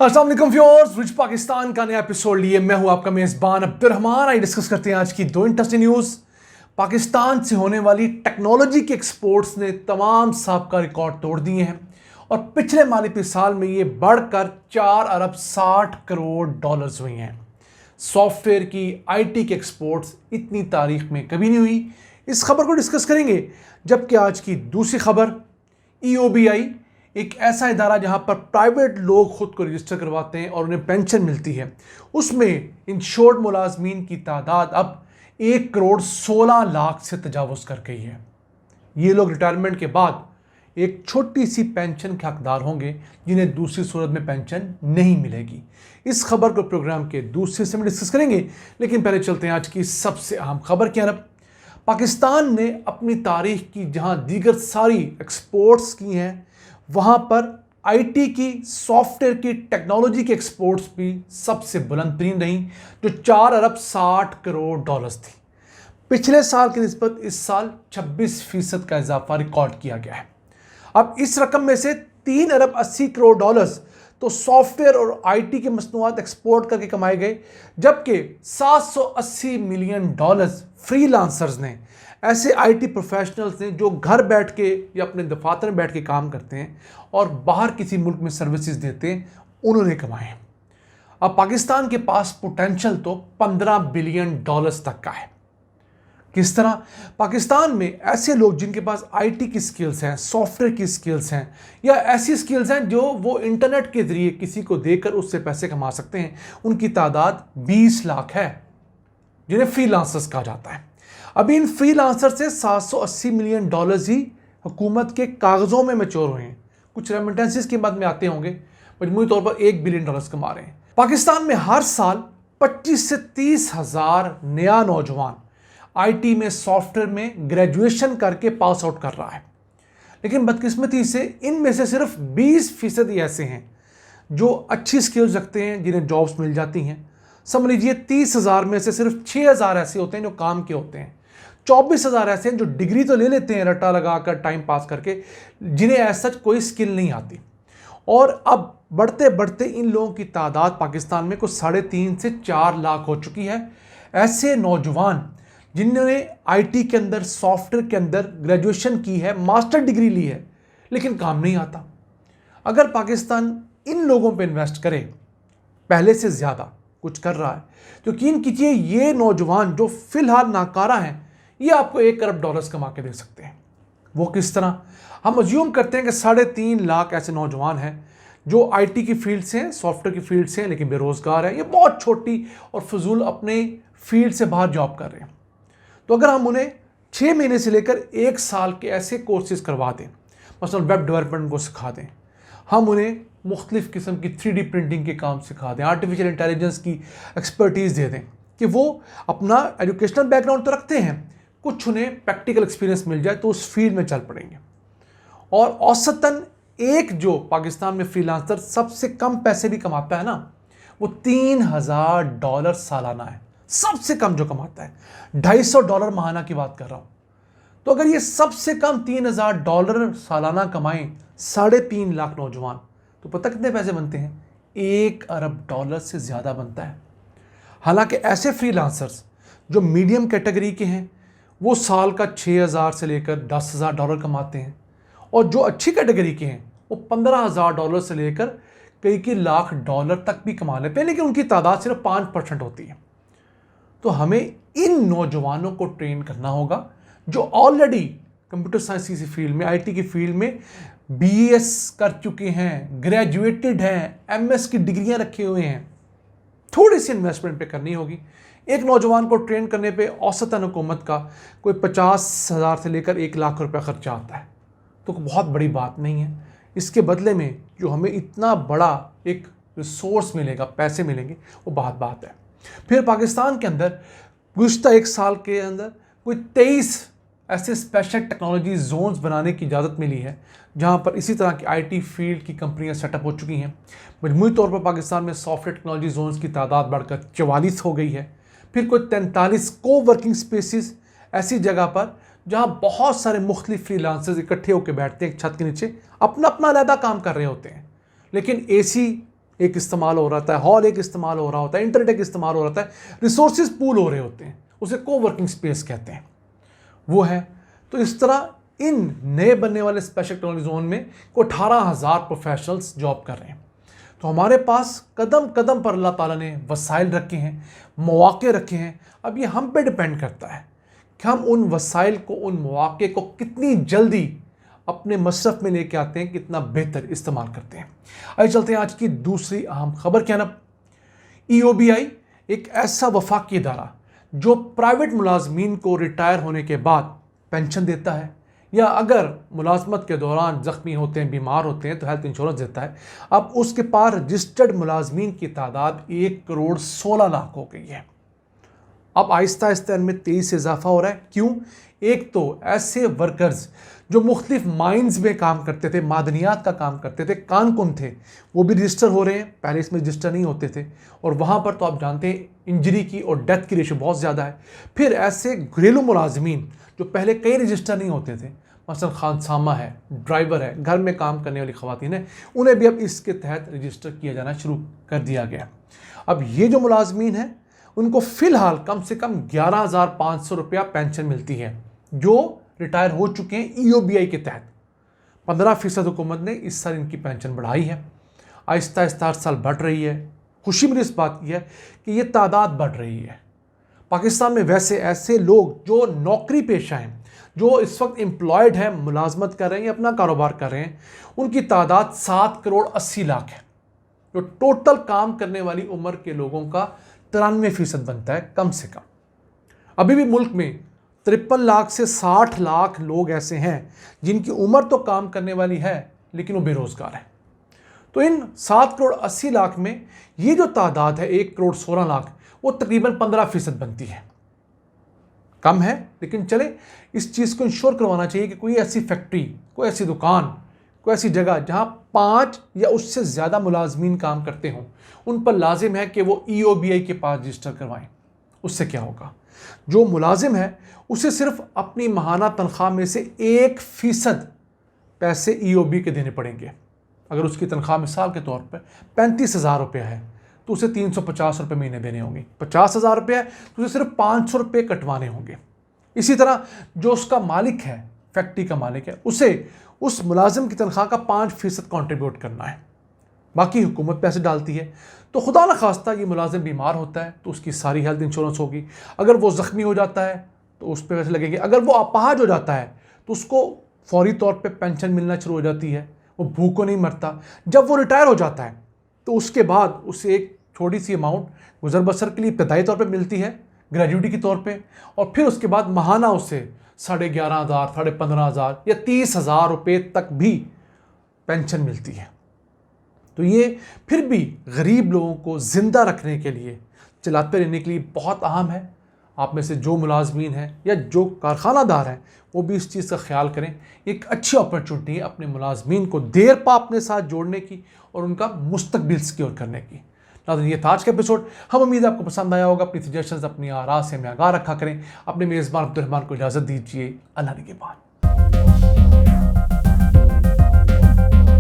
अस्सलाम वालेकुम viewers, rich Pakistan का नया एपिसोड लिए मैं हूं आपका मेजबान अब्दुर्रहमान। आई डिस्कस करते हैं आज की दो इंटरेस्टिंग न्यूज़। पाकिस्तान से होने वाली टेक्नोलॉजी के एक्सपोर्ट्स ने तमाम साबका रिकॉर्ड तोड़ दिए हैं और पिछले माली साल में ये बढ़कर 4 अरब 60 करोड़ डॉलर्स हुई हैं। सॉफ्टवेयर की आईटी के एक्सपोर्ट्स इतनी तारीख में कभी नहीं हुई। इस खबर को डिस्कस करेंगे। जबकि आज की दूसरी खबर, EOBI एक ऐसा इदारा जहां पर प्राइवेट लोग खुद को रजिस्टर करवाते हैं और उन्हें पेंशन मिलती है, उसमें इंश्योर्ड मुलाजमीन की तादाद अब 1 करोड़ 16 लाख से तजावुज कर गई है। ये लोग रिटायरमेंट के बाद एक छोटी सी पेंशन के हकदार होंगे जिन्हें दूसरी सूरत में पेंशन नहीं मिलेगी। इस खबर को प्रोग्राम के दूसरे हिस्से में डिस्कस करेंगे, लेकिन पहले चलते हैं आज की सबसे अहम खबर की तरफ। पाकिस्तान ने अपनी तारीख की जहां दीगर सारी एक्सपोर्ट्स की हैं, वहां पर आईटी की, सॉफ्टवेयर की, टेक्नोलॉजी के एक्सपोर्ट्स भी सबसे बुलंद तरीन रही, जो 4 अरब 60 करोड़ डॉलर्स थी। पिछले साल की निस्बत इस साल 26% का इजाफा रिकॉर्ड किया गया है। अब इस रकम में से 3 अरब 80 करोड़ डॉलर्स तो सॉफ्टवेयर और आईटी के मसनूआत एक्सपोर्ट करके कमाए गए, जबकि 780 मिलियन डॉलर्स फ्रीलांसर्स ने, ऐसे आईटी प्रोफेशनल्स ने जो घर बैठ के या अपने दफातर में बैठ के काम करते हैं और बाहर किसी मुल्क में सर्विसेज देते हैं, उन्होंने कमाए। अब पाकिस्तान के पास पोटेंशियल तो 15 बिलियन डॉलर्स तक का है। किस तरह? पाकिस्तान में ऐसे लोग जिनके पास आईटी की स्किल्स हैं, सॉफ्टवेयर की स्किल्स हैं, या ऐसी स्किल्स हैं जो वो इंटरनेट के जरिए किसी को देकर उससे पैसे कमा सकते हैं, उनकी तादाद 20 लाख है, जिन्हें फ्रीलांसर्स कहा जाता है। अभी इन फ्रीलांसर से 780 मिलियन डॉलर्स ही हुकूमत के कागज़ों में मैच्योर हुए हैं। कुछ रेमिटेंसेस के बाद में आते होंगे, मजमूई तौर पर 1 बिलियन डॉलर्स कमा रहे हैं। पाकिस्तान में हर साल 25 से 30 हज़ार नया नौजवान आईटी में, सॉफ्टवेयर में ग्रेजुएशन करके पास आउट कर रहा है, लेकिन बदकिस्मती से इनमें से सिर्फ 20% ही ऐसे हैं जो अच्छी स्किल्स रखते हैं, जिन्हें जॉब्स मिल जाती हैं। समझ लीजिए 30,000 में से सिर्फ 6,000 ऐसे होते हैं जो काम के होते हैं। 24,000 ऐसे हैं जो डिग्री तो ले लेते हैं रट्टा लगाकर, टाइम पास करके, जिन्हें ऐसा कोई स्किल नहीं आती। और अब बढ़ते बढ़ते इन लोगों की तादाद पाकिस्तान में कुछ 3.5 से 4 लाख हो चुकी है। ऐसे नौजवान जिन्होंने आईटी के अंदर, सॉफ्टवेयर के अंदर ग्रेजुएशन की है, मास्टर डिग्री ली है, लेकिन काम नहीं आता। अगर पाकिस्तान इन लोगों पर इन्वेस्ट करे, पहले से ज़्यादा कुछ कर रहा है, तो यकीन कीजिए ये नौजवान जो फिलहाल नाकारा हैं, ये आपको 1 अरब डॉलर्स कमा के दे सकते हैं। वो किस तरह? हम अज्यूम करते हैं कि 3.5 लाख ऐसे नौजवान हैं जो आईटी की फील्ड से हैं, सॉफ्टवेयर की फील्ड से हैं, लेकिन बेरोजगार हैं। ये बहुत छोटी और फजूल अपने फील्ड से बाहर जॉब कर रहे हैं। तो अगर हम उन्हें 6 महीने से लेकर 1 साल के ऐसे कोर्सेज करवा दें, मसलन वेब डेवलपमेंट को सिखा दें, हम उन्हें मुख्तलिफ़ किस्म की 3D प्रिंटिंग के काम सिखा दें, आर्टिफिशियल इंटेलिजेंस की एक्सपर्टीज़ दे दें, कि वो अपना एजुकेशनल बैकग्राउंड तो रखते हैं, कुछ उन्हें प्रैक्टिकल एक्सपीरियंस मिल जाए तो उस फील्ड में चल पड़ेंगे। और औसतन एक जो पाकिस्तान में फ्रीलांसर सबसे कम पैसे भी कमाता है ना, वो $3,000 सालाना है। सबसे कम जो कमाता है $250 माहाना की बात कर रहा हूँ। तो अगर ये सबसे कम $3,000 सालाना कमाएं 3.5 लाख नौजवान, तो पता कितने पैसे बनते हैं? 1 अरब डॉलर से ज़्यादा बनता है। हालांकि ऐसे फ्रीलांसर्स जो मीडियम कैटेगरी के हैं, वो साल का 6,000 से लेकर $10,000 कमाते हैं, और जो अच्छी कैटेगरी के हैं वो $15,000 से लेकर कई लाख डॉलर तक भी कमा लेते हैं, लेकिन उनकी तादाद सिर्फ 5% होती है। तो हमें इन नौजवानों को ट्रेन करना होगा जो ऑलरेडी कंप्यूटर साइंस की फील्ड में, आईटी की फील्ड में BS कर चुके हैं, ग्रेजुएटेड हैं, MS की डिग्रियां रखे हुए हैं। थोड़ी सी इन्वेस्टमेंट पे करनी होगी। एक नौजवान को ट्रेन करने पे औसतन हुकूमत का कोई 50,000 से लेकर 1 लाख रुपया खर्चा आता है, तो बहुत बड़ी बात नहीं है। इसके बदले में जो हमें इतना बड़ा एक रिसोर्स मिलेगा, पैसे मिलेंगे, वो बात है। फिर पाकिस्तान के अंदर गुज़श्ता 1 साल के अंदर कोई 23 ऐसे स्पेशल टेक्नोलॉजी जोन्स बनाने की इजाज़त मिली है, जहां पर इसी तरह की आईटी फील्ड की कंपनियां सेटअप हो चुकी हैं। मजमूई तौर पर पाकिस्तान में सॉफ्टवेयर टेक्नोलॉजी जोन्स की तादाद बढ़कर 44 हो गई है। फिर कोई 43 को वर्किंग स्पेसिस ऐसी जगह पर जहां बहुत सारे मुख्तलिफ फ्रीलांसर्स इकट्ठे होकर बैठते हैं एक छत के नीचे, अपना अपना अलहदा काम कर रहे होते हैं, लेकिन एसी एक इस्तेमाल हो रहा है, हॉल एक इस्तेमाल हो रहा होता है, इंटरनेट एक इस्तेमाल हो रहा है, रिसोर्सेज पूल हो रहे होते हैं, उसे कोवर्किंग स्पेस कहते हैं, वो है। तो इस तरह इन नए बनने वाले स्पेशल टेक्नोलॉजी जोन में को 18,000 प्रोफेशनल्स जॉब कर रहे हैं। तो हमारे पास कदम कदम पर अल्लाह ताला ने वसाइल रखे हैं, मौके रखे हैं। अब ये हम पे डिपेंड करता है कि हम उन वसाइल को, उन मौके को कितनी जल्दी अपने मसरफ में लेके आते हैं, कितना बेहतर इस्तेमाल करते हैं। आइए चलते हैं आज की दूसरी अहम खबर क्या ना। EOBI एक ऐसा वफाकी इदारा जो प्राइवेट मुलाजमीन को रिटायर होने के बाद पेंशन देता है, या अगर मुलाजमत के दौरान ज़ख्मी होते हैं, बीमार होते हैं तो हेल्थ इंश्योरेंस देता है। अब उसके पास रजिस्टर्ड मुलाजमीन की तादाद 1,16,00,000 हो गई है। अब आहिस्ता आहिस्ता इनमें तेज़ी से इजाफा हो रहा है। क्यों? एक तो ऐसे वर्कर्स जो मुख्तलिफ माइंस में काम करते थे, मादनियात का काम करते थे, कानकुन थे, वो भी रजिस्टर हो रहे हैं। पहले इसमें रजिस्टर नहीं होते थे, और वहाँ पर तो आप जानते हैं इंजरी की और डेथ की रेशो बहुत ज़्यादा है। फिर ऐसे घरेलू मुलाजमीन जो पहले कई रजिस्टर नहीं होते थे, मसलन खानसामा है, ड्राइवर है, घर में काम करने वाली ख़वातीन है, उन्हें भी अब इसके तहत रजिस्टर किया जाना शुरू कर दिया गया। अब ये जो मुलाजमीन है उनको फ़िलहाल कम से कम 11,500 रुपया पेंशन मिलती है, जो रिटायर हो चुके हैं EOBI के तहत। 15% हुकूमत ने इस साल इनकी पेंशन बढ़ाई है। आहिस्ता आहिस्ता हर साल बढ़ रही है। खुशी मेरी इस बात की है कि ये तादाद बढ़ रही है। पाकिस्तान में वैसे ऐसे लोग जो नौकरी पेशा हैं, जो इस वक्त एम्प्लॉयड हैं, मुलाजमत कर रहे हैं या अपना कारोबार कर रहे हैं, उनकी तादाद 7,80,00,000 है, जो टोटल काम करने वाली उम्र के लोगों का 93% बनता है कम से कम। अभी भी मुल्क में 53 लाख से 60 लाख लोग ऐसे हैं जिनकी उम्र तो काम करने वाली है लेकिन वो बेरोज़गार है। तो इन 7,80,00,000 में ये जो तादाद है 1,16,00,000, वो तकरीबन 15% बनती है। कम है, लेकिन चले इस चीज़ को इंश्योर करवाना चाहिए कि कोई ऐसी फैक्ट्री, कोई ऐसी दुकान, कोई ऐसी जगह जहाँ 5 या उससे ज़्यादा मुलाजमीन काम करते हों, उन पर लाजिम है कि वो EOBI के पास रजिस्टर करवाएं। उससे क्या होगा, जो मुलाजिम है उसे सिर्फ अपनी माहाना तनख्वाह में से 1% पैसे EOB के देने पड़ेंगे। अगर उसकी तनख्वाह मिसाल के तौर पर 35,000 रुपये है तो उसे 350 रुपये महीने देने होंगे। 50,000 रुपये है तो उसे सिर्फ 500 रुपये कटवाने होंगे। इसी तरह जो उसका मालिक है, फैक्ट्री का मालिक है, उसे उस मुलाजिम की तनख्वाह का 5% कंट्रीब्यूट करना है। बाकी हुकूमत पैसे डालती है। तो खुदा न खास्ता ये मुलाजिम बीमार होता है तो उसकी सारी हेल्थ इंश्योरेंस होगी। अगर वो ज़ख्मी हो जाता है तो उस पर पैसे लगेंगे। अगर वो अपाहज हो जाता है तो उसको फौरी तौर पे पेंशन मिलना शुरू हो जाती है, वो भूखों नहीं मरता। जब वो रिटायर हो जाता है तो उसके बाद उसे एक छोटी सी अमाउंट गुजर बसर के लिए इब्तदाई तौर पे मिलती है, ग्रेजुटी के तौर पे, और फिर उसके बाद माहाना उसे 11,500, 15,500 या 30,000 रुपये तक भी पेंशन मिलती है। तो ये फिर भी गरीब लोगों को ज़िंदा रखने के लिए, चलाते रहने के लिए बहुत अहम है। आप में से जो मुलाजमीन हैं या जो कारखानादार हैं वो भी इस चीज़ का ख्याल करें। एक अच्छी अपॉर्चुनिटी है अपने मुलाजमीन को देर पा अपने साथ जोड़ने की और उनका मुस्तकबिल सिक्योर करने की। नाज़रीन, ये था आज का एपिसोड। हम उम्मीद है आपको पसंद आया होगा। अपनी सजेशंस, अपनी आरा से हमें आगाह रखा करें। अपने मेज़बान अब्दुल रहमान को इजाज़त दीजिए। अल्लाह ने के बाद।